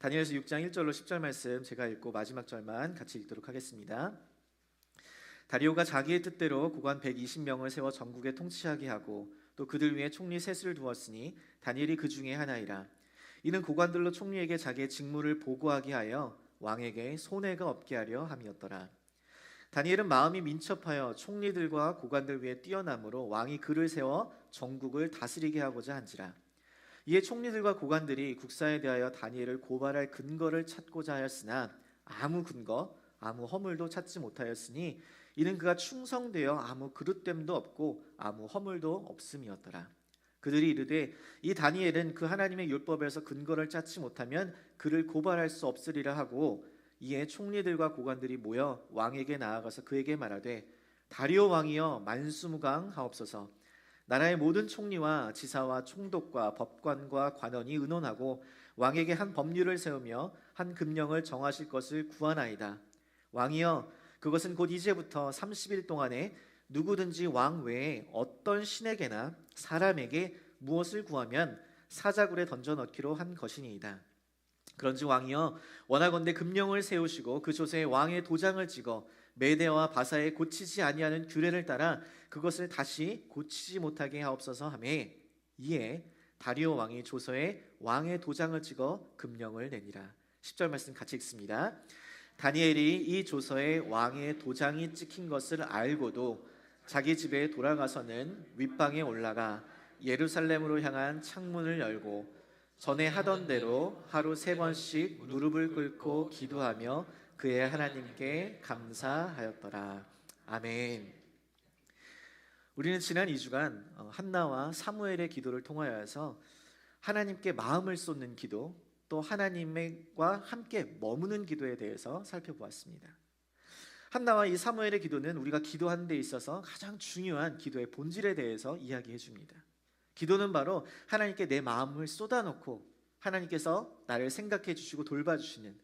다니엘서 6장 1절로 10절 말씀 제가 읽고 마지막 절만 같이 읽도록 하겠습니다. 다리오가 자기의 뜻대로 고관 120명을 세워 전국에 통치하게 하고 또 그들 위에 총리 셋을 두었으니 다니엘이 그 중에 하나이라. 이는 고관들로 총리에게 자기의 직무를 보고하게 하여 왕에게 손해가 없게 하려 함이었더라. 다니엘은 마음이 민첩하여 총리들과 고관들 위에 뛰어남으로 왕이 그를 세워 전국을 다스리게 하고자 한지라. 이에 총리들과 고관들이 국사에 대하여 다니엘을 고발할 근거를 찾고자 하였으나 아무 근거, 아무 허물도 찾지 못하였으니 이는 그가 충성되어 아무 그릇됨도 없고 아무 허물도 없음이었더라. 그들이 이르되 이 다니엘은 그 하나님의 율법에서 근거를 찾지 못하면 그를 고발할 수 없으리라 하고, 이에 총리들과 고관들이 모여 왕에게 나아가서 그에게 말하되 다리오 왕이여 만수무강하옵소서. 나라의 모든 총리와 지사와 총독과 법관과 관원이 의논하고 왕에게 한 법률을 세우며 한 금령을 정하실 것을 구하나이다. 왕이여 그것은 곧 이제부터 30일 동안에 누구든지 왕 외에 어떤 신에게나 사람에게 무엇을 구하면 사자굴에 던져 넣기로 한 것이니이다. 그런즉 왕이여 원하건대 금령을 세우시고 그 조서에 왕의 도장을 찍어 메대와 바사에 고치지 아니하는 규례를 따라 그것을 다시 고치지 못하게 하옵소서 하매, 이에 다리오 왕이 조서에 왕의 도장을 찍어 금령을 내니라. 10절 말씀 같이 읽습니다. 다니엘이 이 조서에 왕의 도장이 찍힌 것을 알고도 자기 집에 돌아가서는 윗방에 올라가 예루살렘으로 향한 창문을 열고 전에 하던 대로 하루 3번씩 무릎을 꿇고 기도하며 그의 하나님께 감사하였더라. 아멘. 우리는 지난 2주간 한나와 사무엘의 기도를 통하여서 하나님께 마음을 쏟는 기도, 또 하나님과 함께 머무는 기도에 대해서 살펴보았습니다. 한나와 이 사무엘의 기도는 우리가 기도하는 데 있어서 가장 중요한 기도의 본질에 대해서 이야기해 줍니다. 기도는 바로 하나님께 내 마음을 쏟아놓고 하나님께서 나를 생각해 주시고 돌봐주시는,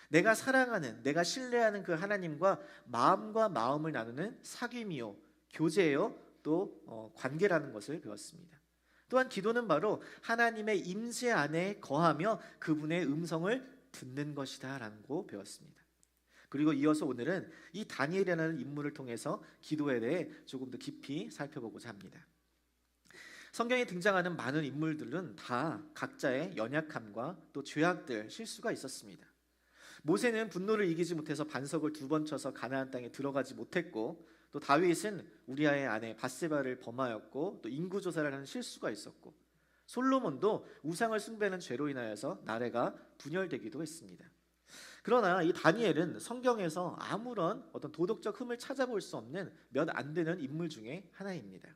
내가 사랑하는, 내가 신뢰하는 그 하나님과 마음과 마음을 나누는 사귐이요, 교제요, 또 관계라는 것을 배웠습니다. 또한 기도는 바로 하나님의 임재 안에 거하며 그분의 음성을 듣는 것이다 라고 배웠습니다. 그리고 이어서 오늘은 이 다니엘이라는 인물을 통해서 기도에 대해 조금 더 깊이 살펴보고자 합니다. 성경에 등장하는 많은 인물들은 다 각자의 연약함과 또 죄악들, 실수가 있었습니다. 모세는 분노를 이기지 못해서 반석을 2번 쳐서 가나안 땅에 들어가지 못했고, 또 다윗은 우리아의 아내 밧세바를 범하였고 또 인구조사를 하는 실수가 있었고, 솔로몬도 우상을 숭배하는 죄로 인하여서 나라가 분열되기도 했습니다. 그러나 이 다니엘은 성경에서 아무런 어떤 도덕적 흠을 찾아볼 수 없는 몇 안 되는 인물 중에 하나입니다.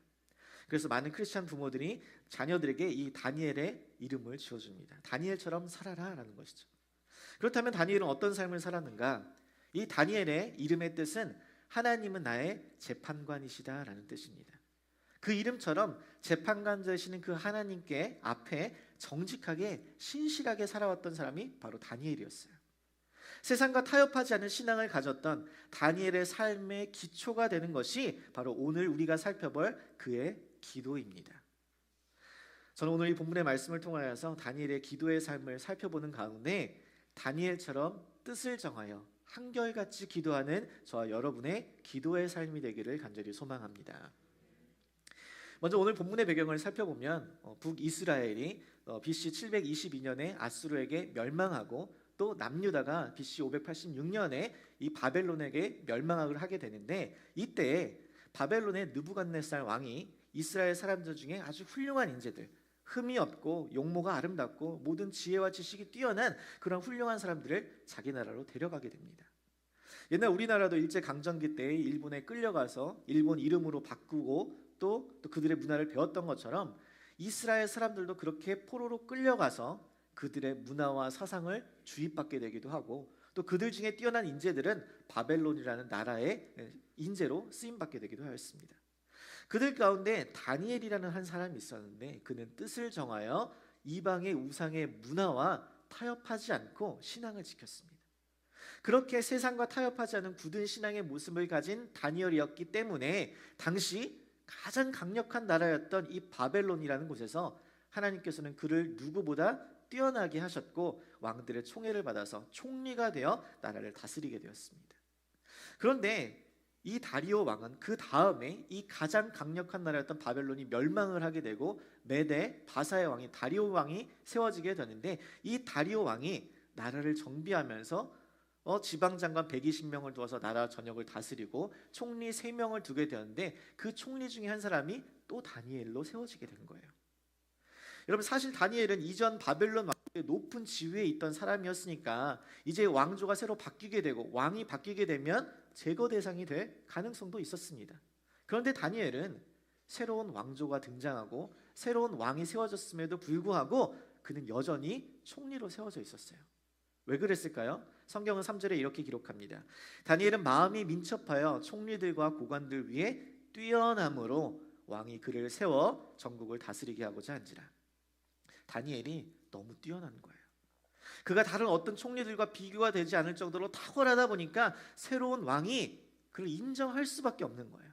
그래서 많은 크리스찬 부모들이 자녀들에게 이 다니엘의 이름을 지어줍니다. 다니엘처럼 살아라 라는 것이죠. 그렇다면 다니엘은 어떤 삶을 살았는가? 이 다니엘의 이름의 뜻은 하나님은 나의 재판관이시다 라는 뜻입니다. 그 이름처럼 재판관 되시는 그 하나님께 앞에 정직하게 신실하게 살아왔던 사람이 바로 다니엘이었어요. 세상과 타협하지 않은 신앙을 가졌던 다니엘의 삶의 기초가 되는 것이 바로 오늘 우리가 살펴볼 그의 기도입니다. 저는 오늘 이 본문의 말씀을 통하여서 다니엘의 기도의 삶을 살펴보는 가운데 다니엘처럼 뜻을 정하여 한결같이 기도하는 저와 여러분의 기도의 삶이 되기를 간절히 소망합니다. 먼저 오늘 본문의 배경을 살펴보면 북이스라엘이 BC 722년에 아수르에게 멸망하고 또 남유다가 BC 586년에 이 바벨론에게 멸망을 하게 되는데, 이때 바벨론의 느부갓네살 왕이 이스라엘 사람들 중에 아주 훌륭한 인재들, 흠이 없고 용모가 아름답고 모든 지혜와 지식이 뛰어난 그런 훌륭한 사람들을 자기 나라로 데려가게 됩니다. 옛날 우리나라도 일제강점기 때 일본에 끌려가서 일본 이름으로 바꾸고 또 그들의 문화를 배웠던 것처럼 이스라엘 사람들도 그렇게 포로로 끌려가서 그들의 문화와 사상을 주입받게 되기도 하고, 또 그들 중에 뛰어난 인재들은 바벨론이라는 나라의 인재로 쓰임받게 되기도 하였습니다. 그들 가운데 다니엘이라는 한 사람이 있었는데, 그는 뜻을 정하여 이방의 우상의 문화와 타협하지 않고 신앙을 지켰습니다. 그렇게 세상과 타협하지 않은 굳은 신앙의 모습을 가진 다니엘이었기 때문에 당시 가장 강력한 나라였던 이 바벨론이라는 곳에서 하나님께서는 그를 누구보다 뛰어나게 하셨고 왕들의 총애를 받아서 총리가 되어 나라를 다스리게 되었습니다. 그런데 이 다리오 왕은 그 다음에 이 가장 강력한 나라였던 바벨론이 멸망을 하게 되고 메대 바사의 왕이 다리오 왕이 세워지게 되는데, 이 다리오 왕이 나라를 정비하면서 지방장관 120명을 두어서 나라 전역을 다스리고 총리 3명을 두게 되었는데, 그 총리 중에 한 사람이 또 다니엘로 세워지게 된 거예요. 여러분, 사실 다니엘은 이전 바벨론 왕의 높은 지위에 있던 사람이었으니까 이제 왕조가 새로 바뀌게 되고 왕이 바뀌게 되면 제거 대상이 될 가능성도 있었습니다. 그런데 다니엘은 새로운 왕조가 등장하고 새로운 왕이 세워졌음에도 불구하고 그는 여전히 총리로 세워져 있었어요. 왜 그랬을까요? 성경은 3절에 이렇게 기록합니다. 다니엘은 마음이 민첩하여 총리들과 고관들 위에 뛰어남으로 왕이 그를 세워 전국을 다스리게 하고자 한지라. 다니엘이 너무 뛰어난 거예요. 그가 다른 어떤 총리들과 비교가 되지 않을 정도로 탁월하다 보니까 새로운 왕이 그를 인정할 수밖에 없는 거예요.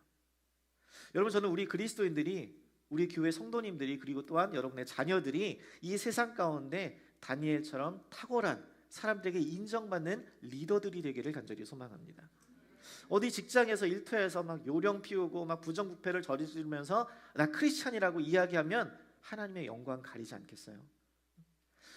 여러분, 저는 우리 그리스도인들이, 우리 교회 성도님들이, 그리고 또한 여러분의 자녀들이 이 세상 가운데 다니엘처럼 탁월한 사람들에게 인정받는 리더들이 되기를 간절히 소망합니다. 어디 직장에서 일터에서 막 요령 피우고 막 부정부패를 저지르면서 나 크리스찬이라고 이야기하면 하나님의 영광 가리지 않겠어요?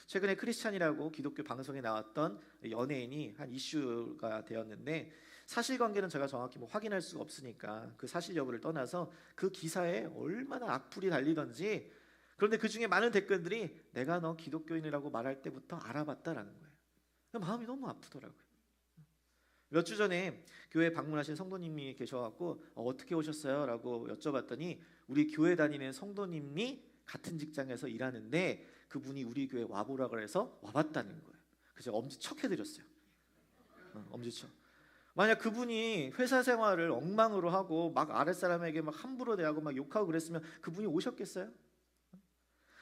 최근에 크리스찬이라고 기독교 방송에 나왔던 연예인이 한 이슈가 되었는데, 사실관계는 제가 정확히 확인할 수가 없으니까 그 사실 여부를 떠나서 그 기사에 얼마나 악플이 달리던지, 그런데 그 중에 많은 댓글들이 내가 너 기독교인이라고 말할 때부터 알아봤다라는 거예요. 마음이 너무 아프더라고요. 몇 주 전에 교회 방문하신 성도님이 계셔갖고 어떻게 오셨어요? 라고 여쭤봤더니 우리 교회 다니는 성도님이 같은 직장에서 일하는데 그분이 우리 교회 와보라 그래서 와봤다는 거예요. 그래서 엄지척 해드렸어요. 엄지척. 만약 그분이 회사 생활을 엉망으로 하고 막 아랫사람에게 막 함부로 대하고 막 욕하고 그랬으면 그분이 오셨겠어요?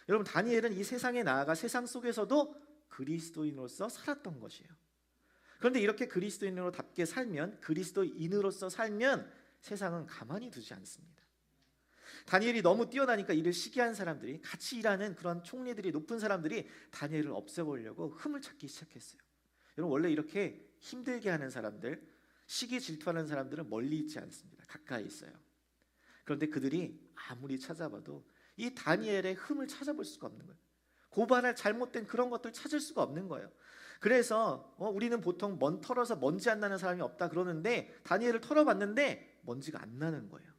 여러분, 다니엘은 이 세상에 나아가 세상 속에서도 그리스도인으로서 살았던 것이에요. 그런데 이렇게 그리스도인으로답게 살면, 그리스도인으로서 살면 세상은 가만히 두지 않습니다. 다니엘이 너무 뛰어나니까 이를 시기한 사람들이, 같이 일하는 그런 총리들이, 높은 사람들이 다니엘을 없애보려고 흠을 찾기 시작했어요. 여러분, 원래 이렇게 힘들게 하는 사람들, 시기 질투하는 사람들은 멀리 있지 않습니다. 가까이 있어요. 그런데 그들이 아무리 찾아봐도 이 다니엘의 흠을 찾아볼 수가 없는 거예요. 고발할 잘못된 그런 것들 찾을 수가 없는 거예요. 그래서 우리는 보통 털어서 먼지 안 나는 사람이 없다 그러는데, 다니엘을 털어봤는데 먼지가 안 나는 거예요.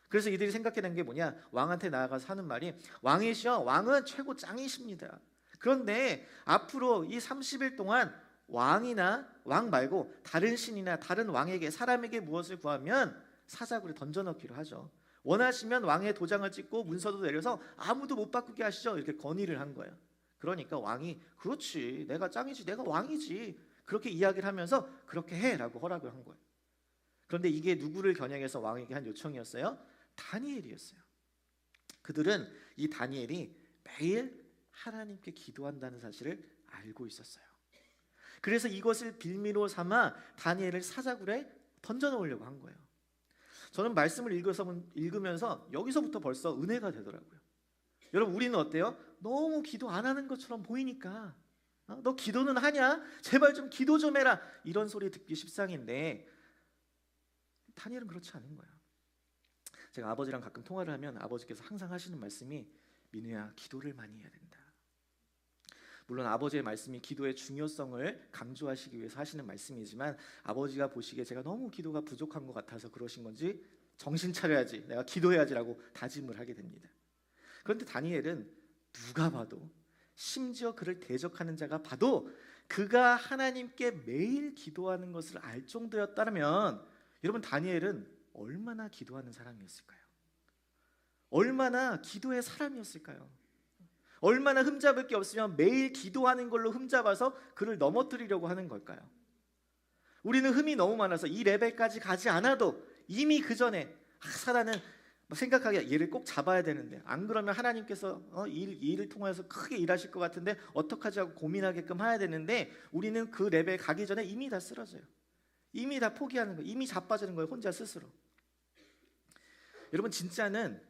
그래서 이들이 생각해낸 게 뭐냐, 왕한테 나아가서 하는 말이, 왕이시여, 왕은 최고 짱이십니다. 그런데 앞으로 이 30일 동안 왕이나 왕 말고 다른 신이나 다른 왕에게, 사람에게 무엇을 구하면 사자굴에 던져넣기로 하죠. 원하시면 왕의 도장을 찍고 문서도 내려서 아무도 못 바꾸게 하시죠. 이렇게 건의를 한 거예요. 그러니까 왕이 그렇지, 내가 짱이지, 내가 왕이지, 그렇게 이야기를 하면서 그렇게 해라고 허락을 한 거예요. 그런데 이게 누구를 겨냥해서 왕에게 한 요청이었어요? 다니엘이었어요. 그들은 이 다니엘이 매일 하나님께 기도한다는 사실을 알고 있었어요. 그래서 이것을 빌미로 삼아 다니엘을 사자굴에 던져놓으려고 한 거예요. 저는 말씀을 읽으면서 여기서부터 벌써 은혜가 되더라고요. 여러분, 우리는 어때요? 너무 기도 안 하는 것처럼 보이니까 너 기도는 하냐? 제발 좀 기도 좀 해라, 이런 소리 듣기 십상인데 다니엘은 그렇지 않은 거예요. 제가 아버지랑 가끔 통화를 하면 아버지께서 항상 하시는 말씀이, 민우야, 기도를 많이 해야 된다. 물론 아버지의 말씀이 기도의 중요성을 강조하시기 위해서 하시는 말씀이지만, 아버지가 보시기에 제가 너무 기도가 부족한 것 같아서 그러신 건지, 정신 차려야지, 내가 기도해야지라고 다짐을 하게 됩니다. 그런데 다니엘은 누가 봐도, 심지어 그를 대적하는 자가 봐도 그가 하나님께 매일 기도하는 것을 알 정도였다면, 여러분, 다니엘은 얼마나 기도하는 사람이었을까요? 얼마나 기도의 사람이었을까요? 얼마나 흠잡을 게 없으면 매일 기도하는 걸로 흠잡아서 그를 넘어뜨리려고 하는 걸까요? 우리는 흠이 너무 많아서 이 레벨까지 가지 않아도 이미 그 전에 사단은 생각하기에 얘를 꼭 잡아야 되는데, 안 그러면 하나님께서 일을 통해서 크게 일하실 것 같은데 어떡하지 하고 고민하게끔 해야 되는데, 우리는 그 레벨 가기 전에 이미 다 쓰러져요. 이미 다 포기하는 거예요. 이미 자빠지는 거예요, 혼자 스스로. 여러분, 진짜는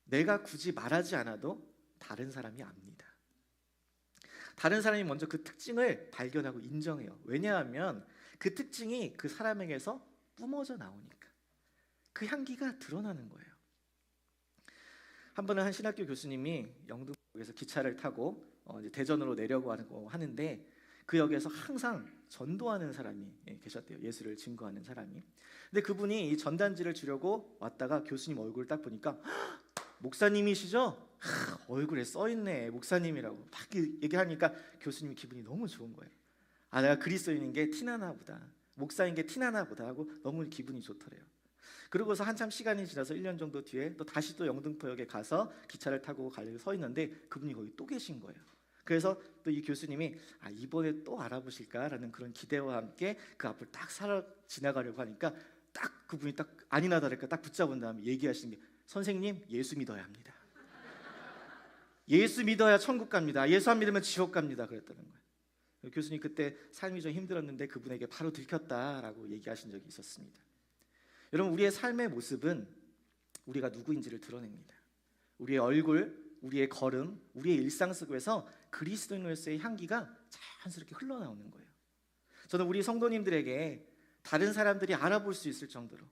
내가 굳이 말하지 않아도 다른 사람이 압니다. 다른 사람이 먼저 그 특징을 발견하고 인정해요. 왜냐하면 그 특징이 그 사람에게서 뿜어져 나오니까 그 향기가 드러나는 거예요. 한 번은 한 신학교 교수님이 영등포에서 기차를 타고 이제 대전으로 내려고 하는데 그 역에서 항상 전도하는 사람이 계셨대요. 예수를 증거하는 사람이. 근데 그분이 이 전단지를 주려고 왔다가 교수님 얼굴을 딱 보니까 목사님이시죠? 얼굴에 써있네 목사님이라고 막 얘기하니까 교수님 기분이 너무 좋은 거예요. 아, 내가 그리스도인인 게 티나나 보다, 목사인 게 티나나 보다 하고 너무 기분이 좋더래요. 그러고서 한참 시간이 지나서 1년 정도 뒤에 또 다시 또 영등포역에 가서 기차를 타고 가려고 서 있는데 그분이 거기 또 계신 거예요. 그래서 또 이 교수님이 이번에 또 알아보실까라는 그런 기대와 함께 그 앞을 딱 지나가려고 하니까 딱 그분이 딱 아니나 다를까 딱 붙잡은 다음에 얘기하시는 게, 선생님 예수 믿어야 합니다. 예수 믿어야 천국 갑니다. 예수 안 믿으면 지옥 갑니다. 그랬다는 거예요. 교수님 그때 삶이 좀 힘들었는데 그분에게 바로 들켰다라고 얘기하신 적이 있었습니다. 여러분, 우리의 삶의 모습은 우리가 누구인지를 드러냅니다. 우리의 얼굴, 우리의 걸음, 우리의 일상 속에서 그리스도인으로서의 향기가 자연스럽게 흘러나오는 거예요. 저는 우리 성도님들에게 다른 사람들이 알아볼 수 있을 정도로,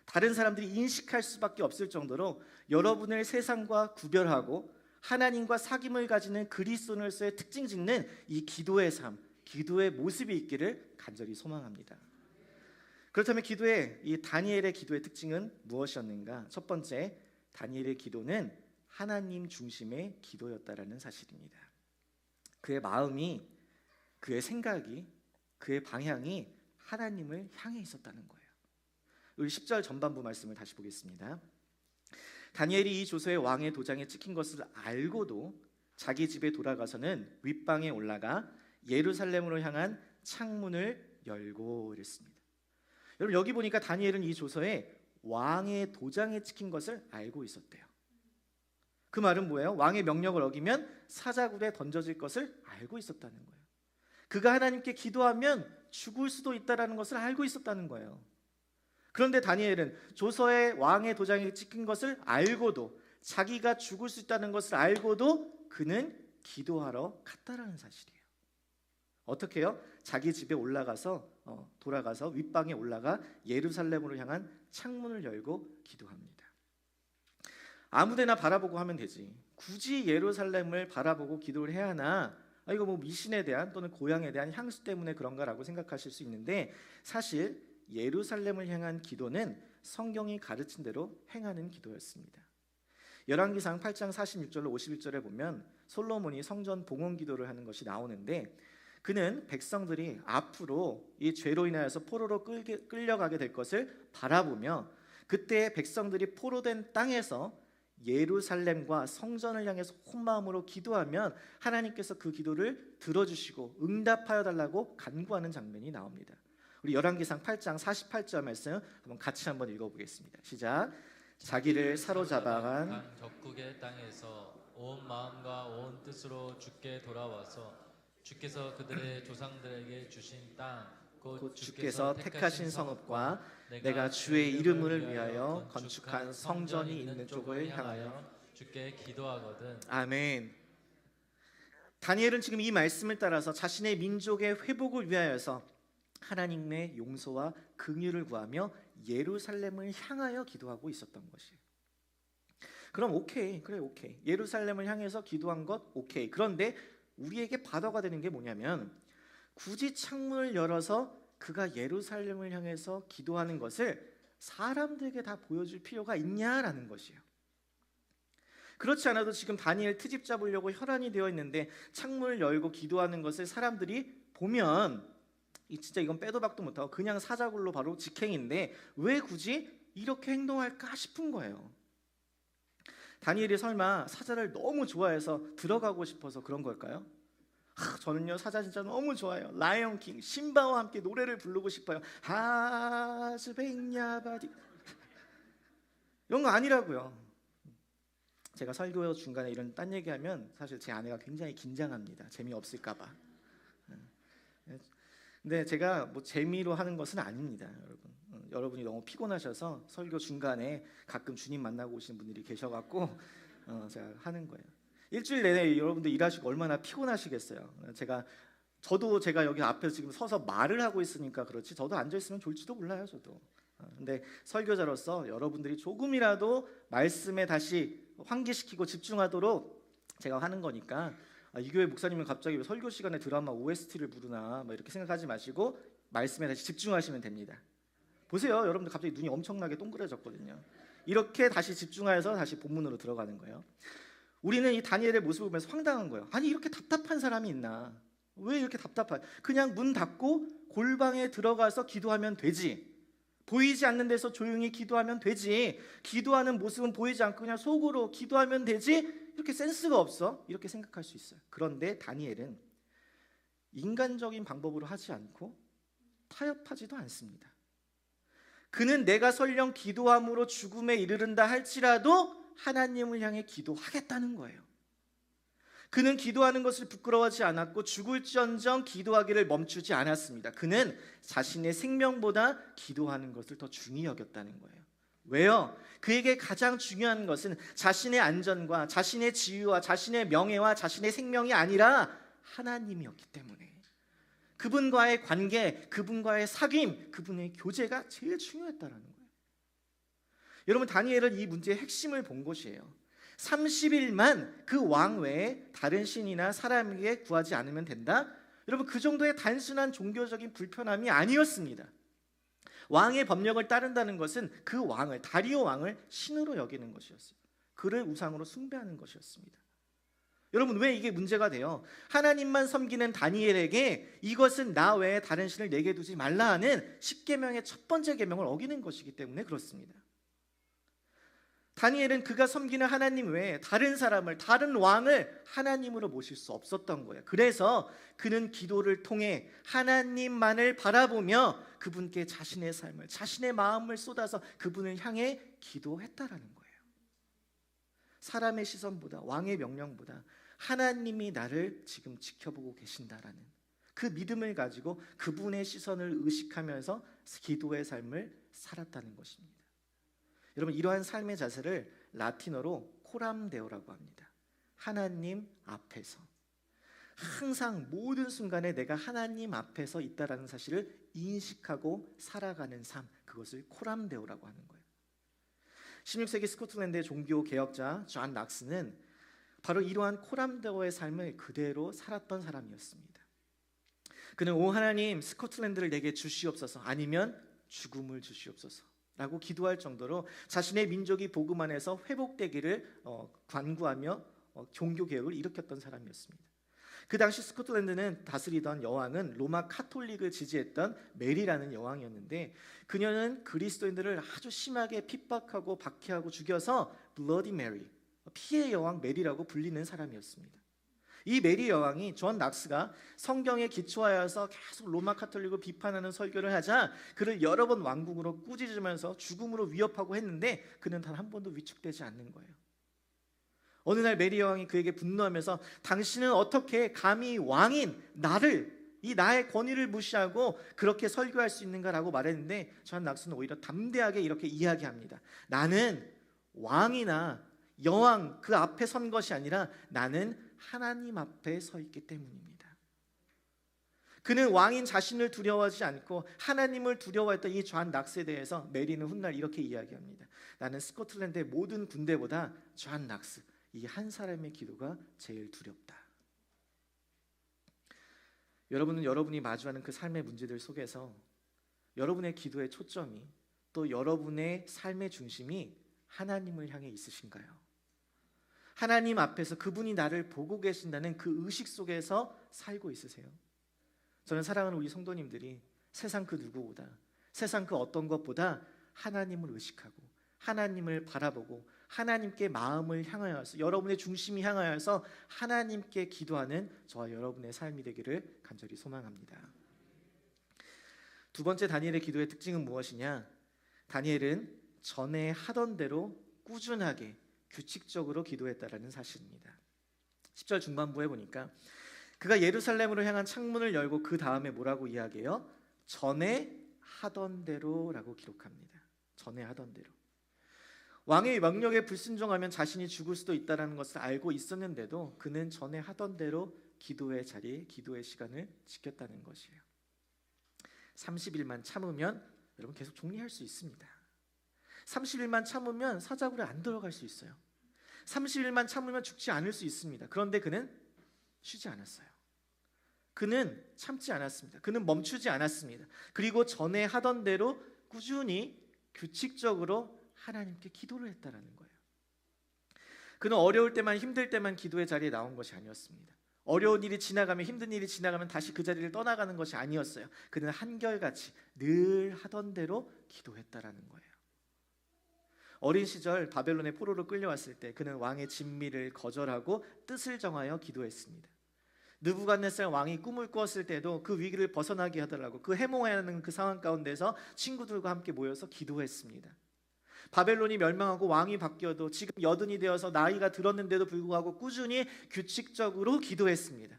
다른 사람들이 인식할 수밖에 없을 정도로 여러분을 세상과 구별하고 하나님과 사귐을 가지는 그리스도인으로서의 특징 짓는 이 기도의 삶, 기도의 모습이 있기를 간절히 소망합니다. 그렇다면 이 다니엘의 기도의 특징은 무엇이었는가? 첫 번째, 다니엘의 기도는 하나님 중심의 기도였다라는 사실입니다. 그의 마음이, 그의 생각이, 그의 방향이 하나님을 향해 있었다는 거예요. 우리 10절 전반부 말씀을 다시 보겠습니다. 다니엘이 이 조서의 왕의 도장에 찍힌 것을 알고도 자기 집에 돌아가서는 윗방에 올라가 예루살렘으로 향한 창문을 열고 이랬습니다. 여러분, 여기 보니까 다니엘은 이 조서에 왕의 도장에 찍힌 것을 알고 있었대요. 그 말은 뭐예요? 왕의 명령을 어기면 사자굴에 던져질 것을 알고 있었다는 거예요. 그가 하나님께 기도하면 죽을 수도 있다는 것을 알고 있었다는 거예요. 그런데 다니엘은 조서에 왕의 도장에 찍힌 것을 알고도, 자기가 죽을 수 있다는 것을 알고도 그는 기도하러 갔다라는 사실이에요. 어떻게 해요? 자기 집에 돌아가서 윗방에 올라가 예루살렘으로 향한 창문을 열고 기도합니다. 아무데나 바라보고 하면 되지, 굳이 예루살렘을 바라보고 기도를 해야 하나? 이거 뭐 미신에 대한 또는 고향에 대한 향수 때문에 그런가라고 생각하실 수 있는데, 사실 예루살렘을 향한 기도는 성경이 가르친 대로 행하는 기도였습니다. 열왕기상 8장 46절로 51절에 보면 솔로몬이 성전 봉헌 기도를 하는 것이 나오는데, 그는 백성들이 앞으로 이 죄로 인하여서 포로로 끌려가게 될 것을 바라보며, 그때 백성들이 포로된 땅에서 예루살렘과 성전을 향해서 온 마음으로 기도하면 하나님께서 그 기도를 들어주시고 응답하여 달라고 간구하는 장면이 나옵니다. 우리 열왕기상 8장 48절 말씀 같이 한번 읽어보겠습니다. 시작. 자기를 사로잡아간 적국의 땅에서 온 마음과 온 뜻으로 주께 돌아와서 주께서 그들의 조상들에게 주신 땅 곧 주께서 택하신 성읍과 내가 주의 이름을 위하여 건축한 성전이 있는 쪽을 향하여 주께 기도하거든. 아멘. 다니엘은 지금 이 말씀을 따라서 자신의 민족의 회복을 위하여서 하나님의 용서와 긍휼을 구하며 예루살렘을 향하여 기도하고 있었던 것이에요. 그럼 오케이. 예루살렘을 향해서 기도한 것 오케이. 그런데 우리에게 바다가 되는 게 뭐냐면, 굳이 창문을 열어서 그가 예루살렘을 향해서 기도하는 것을 사람들에게 다 보여줄 필요가 있냐라는 것이에요. 그렇지 않아도 지금 다니엘 트집 잡으려고 혈안이 되어 있는데 창문을 열고 기도하는 것을 사람들이 보면 진짜 이건 빼도 박도 못하고 그냥 사자굴로 바로 직행인데 왜 굳이 이렇게 행동할까 싶은 거예요. 다니엘이 설마 사자를 너무 좋아해서 들어가고 싶어서 그런 걸까요? 저는요 사자 진짜 너무 좋아요. 라이언킹 심바와 함께 노래를 부르고 싶어요. 하스베냐바디 이런 거 아니라고요. 제가 설교 중간에 이런 딴 얘기하면 사실 제 아내가 굉장히 긴장합니다. 재미없을까 봐. 근데 제가 뭐 재미로 하는 것은 아닙니다, 여러분. 여러분이 너무 피곤하셔서 설교 중간에 가끔 주님 만나고 오시는 분들이 계셔갖고 제가 하는 거예요. 일주일 내내 여러분들 일하시고 얼마나 피곤하시겠어요. 저도 제가 여기 앞에서 지금 서서 말을 하고 있으니까 그렇지 저도 앉아 있으면 졸지도 몰라요. 저도. 근데 설교자로서 여러분들이 조금이라도 말씀에 다시 환기시키고 집중하도록 제가 하는 거니까 이 교회 목사님은 갑자기 왜 설교 시간에 드라마 OST를 부르나 뭐 이렇게 생각하지 마시고 말씀에 다시 집중하시면 됩니다. 보세요. 여러분들 갑자기 눈이 엄청나게 동그래졌거든요. 이렇게 다시 집중해서 다시 본문으로 들어가는 거예요. 우리는 이 다니엘의 모습을 보면서 황당한 거예요. 아니 이렇게 답답한 사람이 있나? 왜 이렇게 답답해? 그냥 문 닫고 골방에 들어가서 기도하면 되지. 보이지 않는 데서 조용히 기도하면 되지. 기도하는 모습은 보이지 않고 그냥 속으로 기도하면 되지. 이렇게 센스가 없어? 이렇게 생각할 수 있어요. 그런데 다니엘은 인간적인 방법으로 하지 않고 타협하지도 않습니다. 그는 내가 설령 기도함으로 죽음에 이르른다 할지라도 하나님을 향해 기도하겠다는 거예요. 그는 기도하는 것을 부끄러워하지 않았고 죽을지언정 기도하기를 멈추지 않았습니다. 그는 자신의 생명보다 기도하는 것을 더 중히 여겼다는 거예요. 왜요? 그에게 가장 중요한 것은 자신의 안전과 자신의 지위와 자신의 명예와 자신의 생명이 아니라 하나님이었기 때문에 그분과의 관계, 그분과의 사귐, 그분의 교제가 제일 중요했다는 거예요. 여러분 다니엘은 이 문제의 핵심을 본 것이에요. 30일만 그 왕 외에 다른 신이나 사람에게 구하지 않으면 된다. 여러분 그 정도의 단순한 종교적인 불편함이 아니었습니다. 왕의 법령을 따른다는 것은 그 왕을 다리오 왕을 신으로 여기는 것이었어요. 그를 우상으로 숭배하는 것이었습니다. 여러분 왜 이게 문제가 돼요? 하나님만 섬기는 다니엘에게 이것은 나 외에 다른 신을 내게 두지 말라 하는 10계명의 첫 번째 계명을 어기는 것이기 때문에 그렇습니다. 다니엘은 그가 섬기는 하나님 외에 다른 사람을, 다른 왕을 하나님으로 모실 수 없었던 거예요. 그래서 그는 기도를 통해 하나님만을 바라보며 그분께 자신의 삶을, 자신의 마음을 쏟아서 그분을 향해 기도했다라는 거예요. 사람의 시선보다, 왕의 명령보다 하나님이 나를 지금 지켜보고 계신다라는 그 믿음을 가지고 그분의 시선을 의식하면서 기도의 삶을 살았다는 것입니다. 여러분 이러한 삶의 자세를 라틴어로 코람데오라고 합니다. 하나님 앞에서 항상 모든 순간에 내가 하나님 앞에서 있다라는 사실을 인식하고 살아가는 삶, 그것을 코람데오라고 하는 거예요. 16세기 스코틀랜드의 종교 개혁자 존 낙스는 바로 이러한 코람데오의 삶을 그대로 살았던 사람이었습니다. 그는 오 하나님 스코틀랜드를 내게 주시옵소서 아니면 죽음을 주시옵소서 라고 기도할 정도로 자신의 민족이 복음 안에서 회복되기를 간구하며 종교개혁을 일으켰던 사람이었습니다. 그 당시 스코틀랜드는 다스리던 여왕은 로마 카톨릭을 지지했던 메리라는 여왕이었는데 그녀는 그리스도인들을 아주 심하게 핍박하고 박해하고 죽여서 블러디 메리, 피의 여왕 메리라고 불리는 사람이었습니다. 이 메리 여왕이 존 낙스가 성경에 기초하여서 계속 로마 카톨릭을 비판하는 설교를 하자 그를 여러 번 왕궁으로 꾸짖으면서 죽음으로 위협하고 했는데 그는 단 한 번도 위축되지 않는 거예요. 어느 날 메리 여왕이 그에게 분노하면서 당신은 어떻게 감히 왕인 나를, 이 나의 권위를 무시하고 그렇게 설교할 수 있는가라고 말했는데 존 낙스는 오히려 담대하게 이렇게 이야기합니다. 나는 왕이나 여왕 그 앞에 선 것이 아니라 나는 하나님 앞에 서 있기 때문입니다. 그는 왕인 자신을 두려워하지 않고 하나님을 두려워했던 이 존 낙스에 대해서 메리는 훗날 이렇게 이야기합니다. 나는 스코틀랜드의 모든 군대보다 존 낙스, 이 한 사람의 기도가 제일 두렵다. 여러분은 여러분이 마주하는 그 삶의 문제들 속에서 여러분의 기도의 초점이 또 여러분의 삶의 중심이 하나님을 향해 있으신가요? 하나님 앞에서 그분이 나를 보고 계신다는 그 의식 속에서 살고 있으세요? 저는 사랑하는 우리 성도님들이 세상 그 누구보다, 세상 그 어떤 것보다 하나님을 의식하고 하나님을 바라보고 하나님께 마음을 향하여서 여러분의 중심이 향하여서 하나님께 기도하는 저와 여러분의 삶이 되기를 간절히 소망합니다. 두 번째 다니엘의 기도의 특징은 무엇이냐? 다니엘은 전에 하던 대로 꾸준하게 규칙적으로 기도했다라는 사실입니다. 10절 중반부에 보니까 그가 예루살렘으로 향한 창문을 열고 그 다음에 뭐라고 이야기해요? 전에 하던 대로라고 기록합니다. 전에 하던 대로. 왕의 명령에 불순종하면 자신이 죽을 수도 있다는 것을 알고 있었는데도 그는 전에 하던 대로 기도의 자리, 기도의 시간을 지켰다는 것이에요. 30일만 참으면 여러분 계속 종리할 수 있습니다. 30일만 참으면 사자굴에 안 들어갈 수 있어요. 30일만 참으면 죽지 않을 수 있습니다. 그런데 그는 쉬지 않았어요. 그는 참지 않았습니다. 그는 멈추지 않았습니다. 그리고 전에 하던 대로 꾸준히 규칙적으로 하나님께 기도를 했다라는 거예요. 그는 어려울 때만, 힘들 때만 기도의 자리에 나온 것이 아니었습니다. 어려운 일이 지나가면, 힘든 일이 지나가면 다시 그 자리를 떠나가는 것이 아니었어요. 그는 한결같이 늘 하던 대로 기도했다라는 거예요. 어린 시절 바벨론의 포로로 끌려왔을 때 그는 왕의 진미를 거절하고 뜻을 정하여 기도했습니다. 느부갓네살 왕이 꿈을 꾸었을 때도 그 위기를 벗어나게 하더라고 그 해몽하는 그 상황 가운데서 친구들과 함께 모여서 기도했습니다. 바벨론이 멸망하고 왕이 바뀌어도 지금 여든이 되어서 나이가 들었는데도 불구하고 꾸준히 규칙적으로 기도했습니다.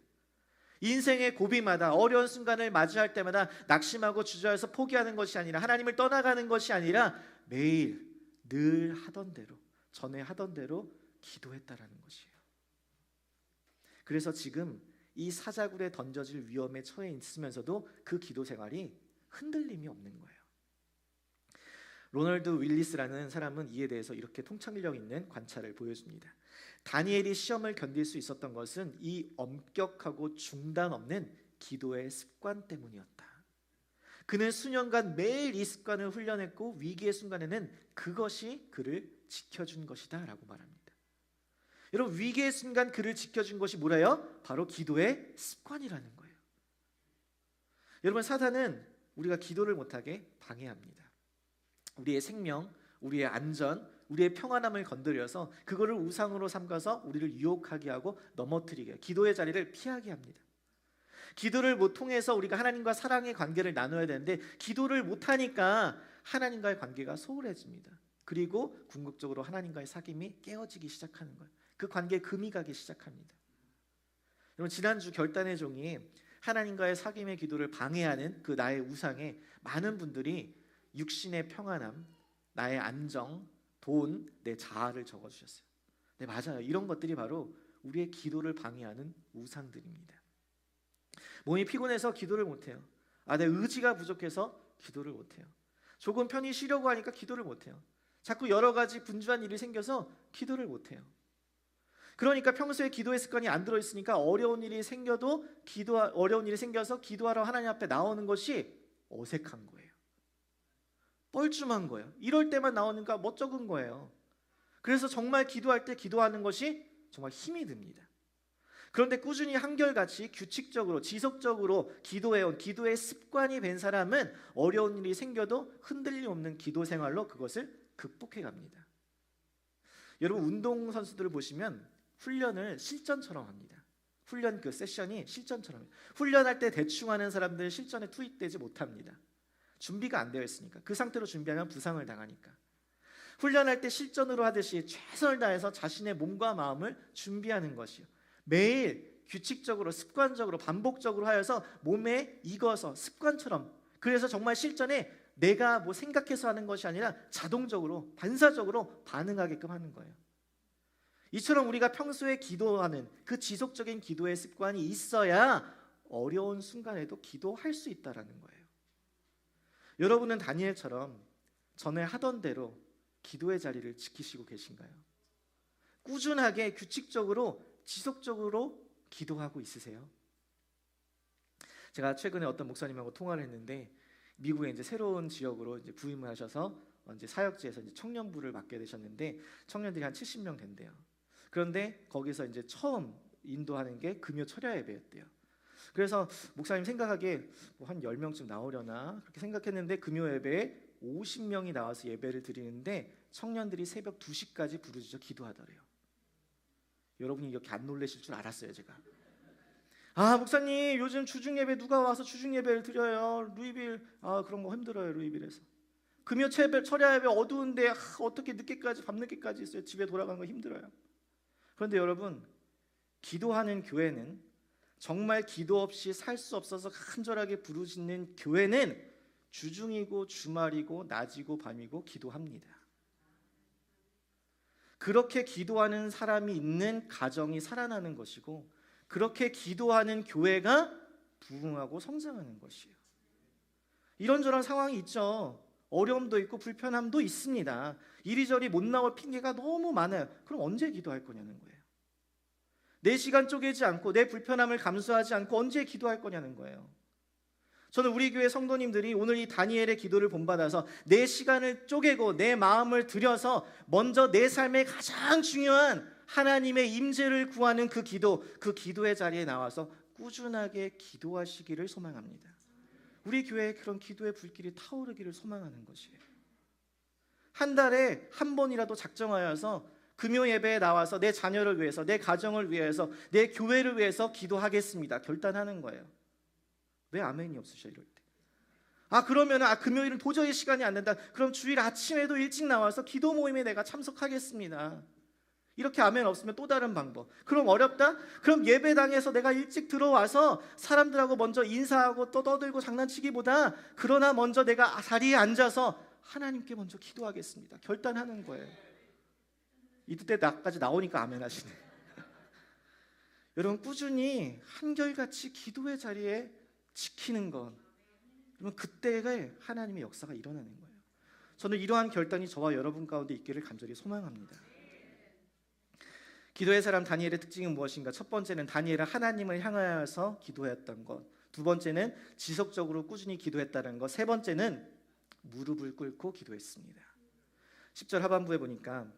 인생의 고비마다 어려운 순간을 맞이할 때마다 낙심하고 주저해서 포기하는 것이 아니라 하나님을 떠나가는 것이 아니라 매일 늘 하던 대로, 전에 하던 대로 기도했다라는 것이에요. 그래서 지금 이 사자굴에 던져질 위험에 처해 있으면서도 그 기도 생활이 흔들림이 없는 거예요. 로널드 윌리스라는 사람은 이에 대해서 이렇게 통찰력 있는 관찰을 보여줍니다. 다니엘이 시험을 견딜 수 있었던 것은 이 엄격하고 중단 없는 기도의 습관 때문이었다. 그는 수년간 매일 이 습관을 훈련했고 위기의 순간에는 그것이 그를 지켜준 것이다 라고 말합니다. 여러분, 위기의 순간 그를 지켜준 것이 뭐래요? 바로 기도의 습관이라는 거예요. 여러분, 사단은 우리가 기도를 못하게 방해합니다. 우리의 생명, 우리의 안전, 우리의 평안함을 건드려서 그거를 우상으로 삼가서 우리를 유혹하게 하고 넘어뜨리게 해요. 기도의 자리를 피하게 합니다. 기도를 못 통해서 우리가 하나님과 사랑의 관계를 나눠야 되는데 기도를 못하니까 하나님과의 관계가 소홀해집니다. 그리고 궁극적으로 하나님과의 사귐이 깨어지기 시작하는 거예요. 그 관계에 금이 가기 시작합니다. 여러분, 지난주 결단의 종이 하나님과의 사귐의 기도를 방해하는 그 나의 우상에 많은 분들이 육신의 평안함, 나의 안정, 돈, 내 자아를 적어주셨어요. 네, 맞아요. 이런 것들이 바로 우리의 기도를 방해하는 우상들입니다. 몸이 피곤해서 기도를 못해요. 내 의지가 부족해서 기도를 못해요. 조금 편히 쉬려고 하니까 기도를 못해요. 자꾸 여러 가지 분주한 일이 생겨서 기도를 못해요. 그러니까 평소에 기도의 습관이 안 들어있으니까 어려운 일이 생겨서 기도하러 하나님 앞에 나오는 것이 어색한 거예요. 뻘쭘한 거예요. 이럴 때만 나오니까 멋쩍은 거예요. 그래서 정말 기도할 때 기도하는 것이 정말 힘이 듭니다. 그런데 꾸준히 한결같이 규칙적으로 지속적으로 기도해온 기도의 습관이 된 사람은 어려운 일이 생겨도 흔들림 없는 기도 생활로 그것을 극복해 갑니다. 여러분, 운동선수들을 보시면 훈련을 실전처럼 합니다. 훈련 그 세션이 실전처럼. 훈련할 때 대충 하는 사람들은 실전에 투입되지 못합니다. 준비가 안 되어 있으니까. 그 상태로 준비하면 부상을 당하니까. 훈련할 때 실전으로 하듯이 최선을 다해서 자신의 몸과 마음을 준비하는 것이요. 매일 규칙적으로 습관적으로 반복적으로 하여서 몸에 익어서 습관처럼, 그래서 정말 실전에 내가 뭐 생각해서 하는 것이 아니라 자동적으로 반사적으로 반응하게끔 하는 거예요. 이처럼 우리가 평소에 기도하는 그 지속적인 기도의 습관이 있어야 어려운 순간에도 기도할 수 있다라는 거예요. 여러분은 다니엘처럼 전에 하던 대로 기도의 자리를 지키시고 계신가요? 꾸준하게 규칙적으로 지속적으로 기도하고 있으세요? 제가 최근에 어떤 목사님하고 통화를 했는데 미국에 이제 새로운 지역으로 이제 부임을 하셔서 이제 사역지에서 이제 청년부를 맡게 되셨는데 청년들이 한 70명 된대요. 그런데 거기서 이제 처음 인도하는 게 금요 철야 예배였대요. 그래서 목사님 생각하기에 뭐 한 10명쯤 나오려나 그렇게 생각했는데 금요 예배에 50명이 나와서 예배를 드리는데 청년들이 새벽 2시까지 부르짖어 기도하더래요. 여러분이 이렇게 안 놀라실 줄 알았어요, 제가. 목사님 요즘 주중 예배 누가 와서 주중 예배를 드려요? 루이빌 그런 거 힘들어요, 루이빌에서. 금요 철야 예배 어두운데 어떻게 늦게까지 밤늦게까지 있어요? 집에 돌아가는 거 힘들어요. 그런데 여러분, 기도하는 교회는 정말 기도 없이 살 수 없어서 간절하게 부르짖는 교회는 주중이고 주말이고 낮이고 밤이고 기도합니다. 그렇게 기도하는 사람이 있는 가정이 살아나는 것이고, 그렇게 기도하는 교회가 부흥하고 성장하는 것이에요. 이런저런 상황이 있죠. 어려움도 있고 불편함도 있습니다. 이리저리 못 나올 핑계가 너무 많아요. 그럼 언제 기도할 거냐는 거예요. 내 시간 쪼개지 않고 내 불편함을 감수하지 않고 언제 기도할 거냐는 거예요. 저는 우리 교회 성도님들이 오늘 이 다니엘의 기도를 본받아서 내 시간을 쪼개고 내 마음을 들여서 먼저 내 삶의 가장 중요한 하나님의 임재를 구하는 그 기도의 자리에 나와서 꾸준하게 기도하시기를 소망합니다. 우리 교회에 그런 기도의 불길이 타오르기를 소망하는 것이에요. 한 달에 한 번이라도 작정하여서 금요 예배에 나와서 내 자녀를 위해서, 내 가정을 위해서, 내 교회를 위해서 기도하겠습니다. 결단하는 거예요. 왜 아멘이 없으셔 이럴 때? 그러면 금요일은 도저히 시간이 안 된다. 그럼 주일 아침에도 일찍 나와서 기도 모임에 내가 참석하겠습니다. 이렇게 아멘 없으면 또 다른 방법. 그럼 어렵다? 그럼 예배당에서 내가 일찍 들어와서 사람들하고 먼저 인사하고 또 떠들고 장난치기보다 그러나 먼저 내가 자리에 앉아서 하나님께 먼저 기도하겠습니다. 결단하는 거예요. 이때 나까지 나오니까 아멘 하시네. 여러분, 꾸준히 한결같이 기도의 자리에 지키는 것, 그러면 그때가 하나님의 역사가 일어나는 거예요. 저는 이러한 결단이 저와 여러분 가운데 있기를 간절히 소망합니다. 기도의 사람 다니엘의 특징은 무엇인가? 첫 번째는 다니엘은 하나님을 향하여서 기도했던 것, 두 번째는 지속적으로 꾸준히 기도했다는 것, 세 번째는 무릎을 꿇고 기도했습니다. 10절 하반부에 보니까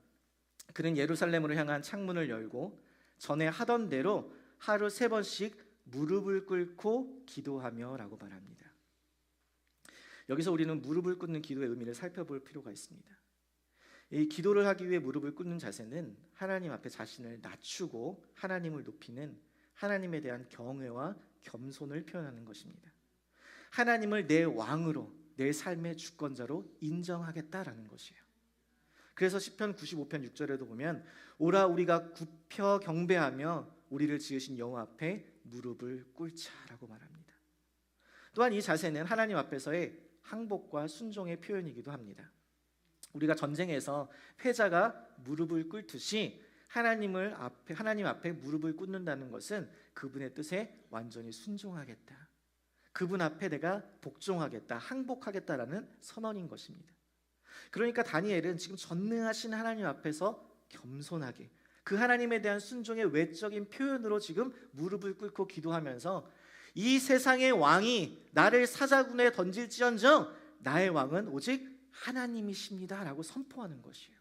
그는 예루살렘으로 향한 창문을 열고 전에 하던 대로 하루 3번씩 무릎을 꿇고 기도하며 라고 말합니다. 여기서 우리는 무릎을 꿇는 기도의 의미를 살펴볼 필요가 있습니다. 이 기도를 하기 위해 무릎을 꿇는 자세는 하나님 앞에 자신을 낮추고 하나님을 높이는 하나님에 대한 경외와 겸손을 표현하는 것입니다. 하나님을 내 왕으로, 내 삶의 주권자로 인정하겠다라는 것이에요. 그래서 시편 95편 6절에도 보면 오라 우리가 굽혀 경배하며 우리를 지으신 여호와 앞에 무릎을 꿇자라고 말합니다. 또한 이 자세는 하나님 앞에서의 항복과 순종의 표현이기도 합니다. 우리가 전쟁에서 패자가 무릎을 꿇듯이 하나님 앞에 무릎을 꿇는다는 것은 그분의 뜻에 완전히 순종하겠다, 그분 앞에 내가 복종하겠다, 항복하겠다라는 선언인 것입니다. 그러니까 다니엘은 지금 전능하신 하나님 앞에서 겸손하게 그 하나님에 대한 순종의 외적인 표현으로 지금 무릎을 꿇고 기도하면서 이 세상의 왕이 나를 사자군에 던질지언정 나의 왕은 오직 하나님이십니다 라고 선포하는 것이에요.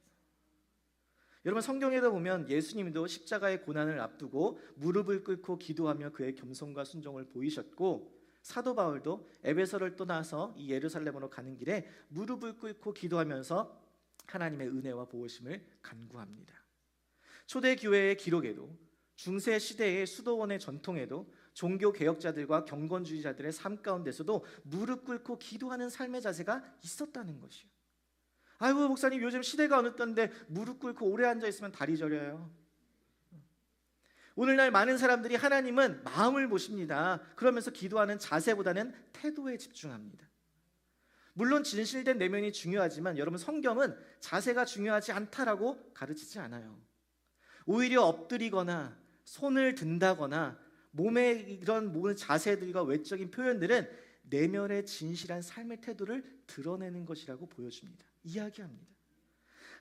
여러분, 성경에도 보면 예수님도 십자가의 고난을 앞두고 무릎을 꿇고 기도하며 그의 겸손과 순종을 보이셨고, 사도 바울도 에베소를 떠나서 이 예루살렘으로 가는 길에 무릎을 꿇고 기도하면서 하나님의 은혜와 보호심을 간구합니다. 초대 교회의 기록에도, 중세 시대의 수도원의 전통에도, 종교 개혁자들과 경건주의자들의 삶 가운데서도 무릎 꿇고 기도하는 삶의 자세가 있었다는 것이요. 아이고 목사님, 요즘 시대가 어느 때인데 무릎 꿇고 오래 앉아 있으면 다리 저려요. 오늘날 많은 사람들이 하나님은 마음을 보십니다. 그러면서 기도하는 자세보다는 태도에 집중합니다. 물론 진실된 내면이 중요하지만 여러분, 성경은 자세가 중요하지 않다라고 가르치지 않아요. 오히려 엎드리거나 손을 든다거나 몸의 이런 모든 자세들과 외적인 표현들은 내면의 진실한 삶의 태도를 드러내는 것이라고 보여줍니다. 이야기합니다.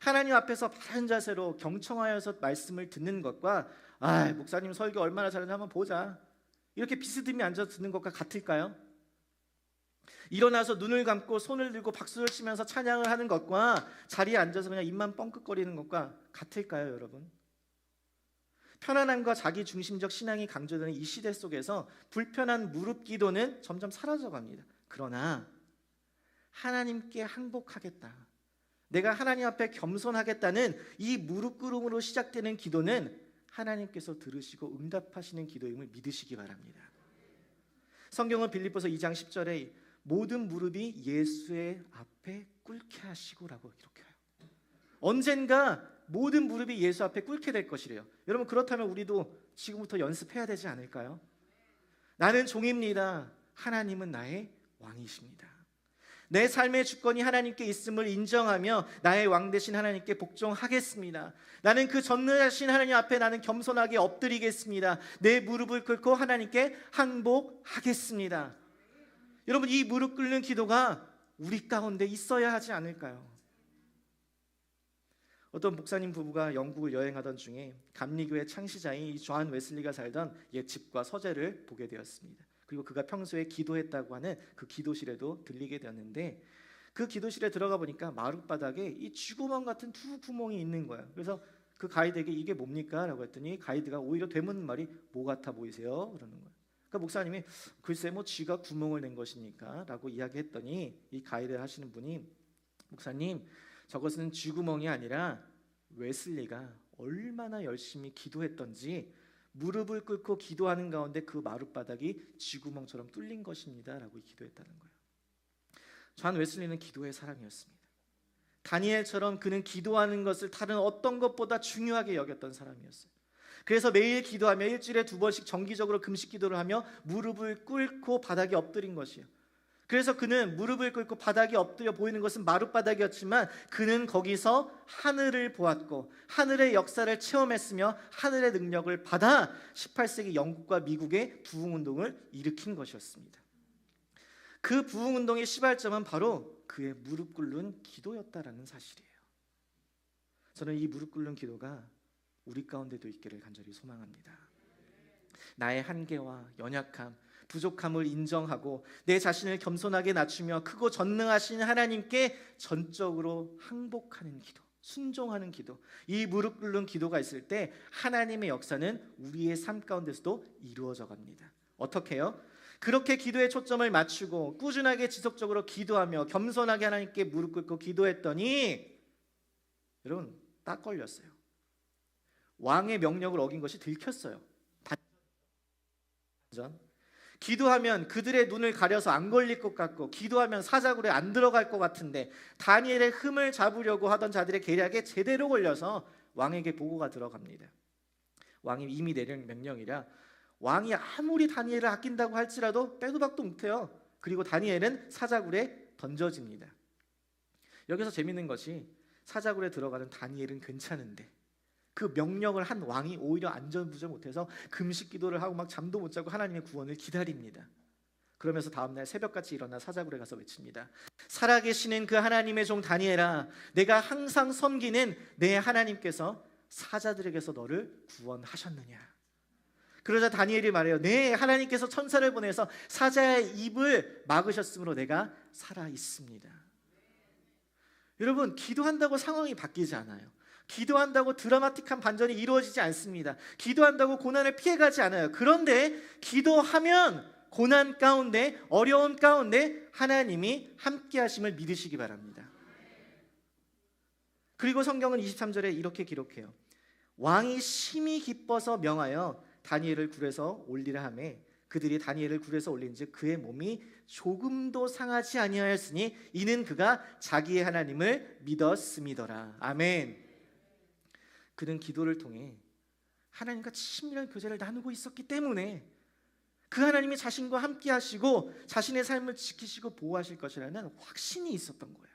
하나님 앞에서 바른 자세로 경청하여서 말씀을 듣는 것과 목사님 설교 얼마나 잘하는지 한번 보자, 이렇게 비스듬히 앉아서 듣는 것과 같을까요? 일어나서 눈을 감고 손을 들고 박수를 치면서 찬양을 하는 것과 자리에 앉아서 그냥 입만 뻥끗거리는 것과 같을까요, 여러분? 편안함과 자기 중심적 신앙이 강조되는 이 시대 속에서 불편한 무릎 기도는 점점 사라져갑니다. 그러나 하나님께 항복하겠다, 내가 하나님 앞에 겸손하겠다는 이 무릎 꿇음으로 시작되는 기도는 하나님께서 들으시고 응답하시는 기도임을 믿으시기 바랍니다. 성경은 빌립보서 2장 10절에 모든 무릎이 예수의 앞에 꿇게 하시고라고 기록해요. 언젠가 모든 무릎이 예수 앞에 꿇게 될 것이래요. 여러분, 그렇다면 우리도 지금부터 연습해야 되지 않을까요? 나는 종입니다. 하나님은 나의 왕이십니다. 내 삶의 주권이 하나님께 있음을 인정하며 나의 왕 되신 하나님께 복종하겠습니다. 나는 그 전능하신 하나님 앞에 나는 겸손하게 엎드리겠습니다. 내 무릎을 꿇고 하나님께 항복하겠습니다. 여러분, 이 무릎 꿇는 기도가 우리 가운데 있어야 하지 않을까요? 어떤 목사님 부부가 영국을 여행하던 중에 감리교회 창시자인 이 존 웨슬리가 살던 옛 집과 서재를 보게 되었습니다. 그리고 그가 평소에 기도했다고 하는 그 기도실에도 들리게 되었는데, 그 기도실에 들어가 보니까 마룻바닥에 이 쥐구멍 같은 두 구멍이 있는 거예요. 그래서 그 가이드에게 이게 뭡니까? 라고 했더니 가이드가 오히려 되묻는 말이 뭐 같아 보이세요? 그러는 거예요. 그러니까 목사님이 글쎄 뭐 쥐가 구멍을 낸 것입니까? 라고 이야기했더니 이 가이드를 하시는 분이, 목사님, 저것은 쥐구멍이 아니라 웨슬리가 얼마나 열심히 기도했던지 무릎을 꿇고 기도하는 가운데 그 마룻바닥이 쥐구멍처럼 뚫린 것입니다 라고 기도했다는 거예요. 존 웨슬리는 기도의 사람이었습니다. 다니엘처럼 그는 기도하는 것을 다른 어떤 것보다 중요하게 여겼던 사람이었어요. 그래서 매일 기도하며 일주일에 2번씩 정기적으로 금식 기도를 하며 무릎을 꿇고 바닥에 엎드린 것이에요. 그래서 그는 무릎을 꿇고 바닥에 엎드려 보이는 것은 마룻바닥이었지만 그는 거기서 하늘을 보았고 하늘의 역사를 체험했으며 하늘의 능력을 받아 18세기 영국과 미국의 부흥운동을 일으킨 것이었습니다. 그 부흥운동의 시발점은 바로 그의 무릎 꿇는 기도였다라는 사실이에요. 저는 이 무릎 꿇는 기도가 우리 가운데도 있기를 간절히 소망합니다. 나의 한계와 연약함, 부족함을 인정하고 내 자신을 겸손하게 낮추며 크고 전능하신 하나님께 전적으로 항복하는 기도, 순종하는 기도, 이 무릎 꿇는 기도가 있을 때 하나님의 역사는 우리의 삶 가운데서도 이루어져 갑니다. 어떻게 해요? 그렇게 기도에 초점을 맞추고 꾸준하게 지속적으로 기도하며 겸손하게 하나님께 무릎 꿇고 기도했더니 여러분, 딱 걸렸어요. 왕의 명령을 어긴 것이 들켰어요. 기도하면 그들의 눈을 가려서 안 걸릴 것 같고 기도하면 사자굴에 안 들어갈 것 같은데 다니엘의 흠을 잡으려고 하던 자들의 계략에 제대로 걸려서 왕에게 보고가 들어갑니다. 왕이 이미 내린 명령이라 왕이 아무리 다니엘을 아낀다고 할지라도 빼도 박도 못해요. 그리고 다니엘은 사자굴에 던져집니다. 여기서 재밌는 것이 사자굴에 들어가는 다니엘은 괜찮은데 그 명령을 한 왕이 오히려 안전부절 못해서 금식 기도를 하고 막 잠도 못 자고 하나님의 구원을 기다립니다. 그러면서 다음날 새벽같이 일어나 사자굴에 가서 외칩니다. 살아계시는 그 하나님의 종 다니엘아, 내가 항상 섬기는 내 하나님께서 사자들에게서 너를 구원하셨느냐. 그러자 다니엘이 말해요. 네, 하나님께서 천사를 보내서 사자의 입을 막으셨으므로 내가 살아 있습니다. 여러분, 기도한다고 상황이 바뀌지 않아요. 기도한다고 드라마틱한 반전이 이루어지지 않습니다. 기도한다고 고난을 피해가지 않아요. 그런데 기도하면 고난 가운데, 어려움 가운데 하나님이 함께 하심을 믿으시기 바랍니다. 그리고 성경은 23절에 이렇게 기록해요. 왕이 심히 기뻐서 명하여 다니엘을 굴에서 올리라 하매 그들이 다니엘을 굴에서 올린즉 그의 몸이 조금도 상하지 아니하였으니 이는 그가 자기의 하나님을 믿었음이더라. 아멘. 그는 기도를 통해 하나님과 친밀한 교제를 나누고 있었기 때문에 그 하나님이 자신과 함께 하시고 자신의 삶을 지키시고 보호하실 것이라는 확신이 있었던 거예요.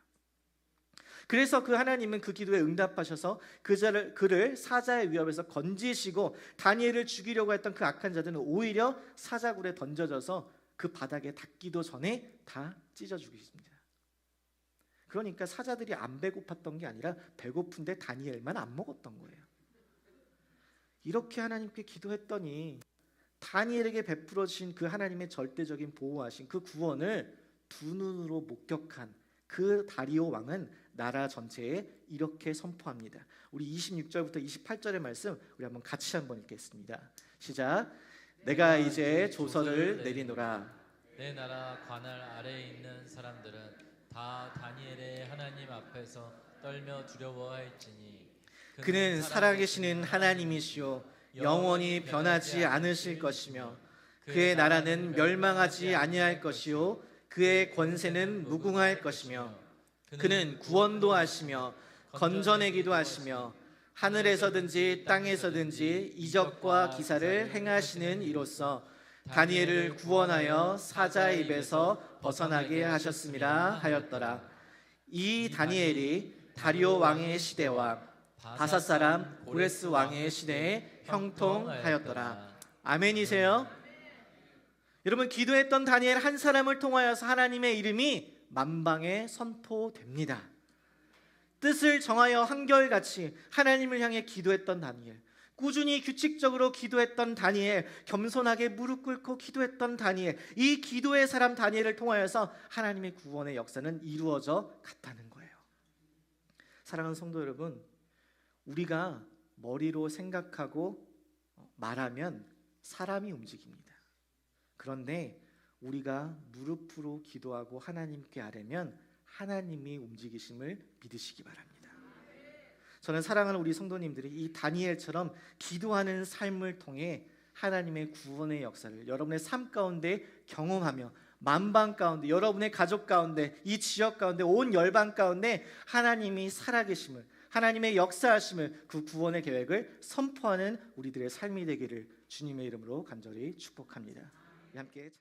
그래서 그 하나님은 그 기도에 응답하셔서 그를 사자의 위협에서 건지시고 다니엘을 죽이려고 했던 그 악한 자들은 오히려 사자굴에 던져져서 그 바닥에 닿기도 전에 다 찢어 죽이십니다. 그러니까 사자들이 안 배고팠던 게 아니라 배고픈데 다니엘만 안 먹었던 거예요. 이렇게 하나님께 기도했더니 다니엘에게 베풀어 주신 그 하나님의 절대적인 보호하신 그 구원을 두 눈으로 목격한 그 다리오 왕은 나라 전체에 이렇게 선포합니다. 우리 26절부터 28절의 말씀 우리 한번 같이 한번 읽겠습니다. 시작. 내가 이제 조서를 내리노라. 내 나라 관할 아래에 있는 사람들은 다 다니엘의 하나님 앞에서 떨며 두려워할지니 그는 살아계시는 하나님이시요 영원히 변하지 않으실 것이며 그의 나라는 멸망하지 아니할 것이요 그의 권세는 무궁할 것이며 그는 구원도 하시며 건져내기도 하시며 하늘에서든지 땅에서든지 이적과 기사를 행하시는 이로써 다니엘을 구원하여 사자의 입에서 벗어나게 하셨습니다 하였더라. 이 다니엘이 다리오 왕의 시대와 바사 사람 고레스 왕의 시대에 형통하였더라. 아멘이세요? 여러분, 기도했던 다니엘 한 사람을 통하여서 하나님의 이름이 만방에 선포됩니다. 뜻을 정하여 한결같이 하나님을 향해 기도했던 다니엘, 꾸준히 규칙적으로 기도했던 다니엘, 겸손하게 무릎 꿇고 기도했던 다니엘, 이 기도의 사람 다니엘을 통하여서 하나님의 구원의 역사는 이루어져 갔다는 거예요. 사랑하는 성도 여러분, 우리가 머리로 생각하고 말하면 사람이 움직입니다. 그런데 우리가 무릎으로 기도하고 하나님께 아뢰면 하나님이 움직이심을 믿으시기 바랍니다. 저는 사랑하는 우리 성도님들이 이 다니엘처럼 기도하는 삶을 통해 하나님의 구원의 역사를 여러분의 삶 가운데 경험하며 만방 가운데, 여러분의 가족 가운데, 이 지역 가운데, 온 열방 가운데 하나님이 살아계심을, 하나님의 역사하심을, 그 구원의 계획을 선포하는 우리들의 삶이 되기를 주님의 이름으로 간절히 축복합니다. 함께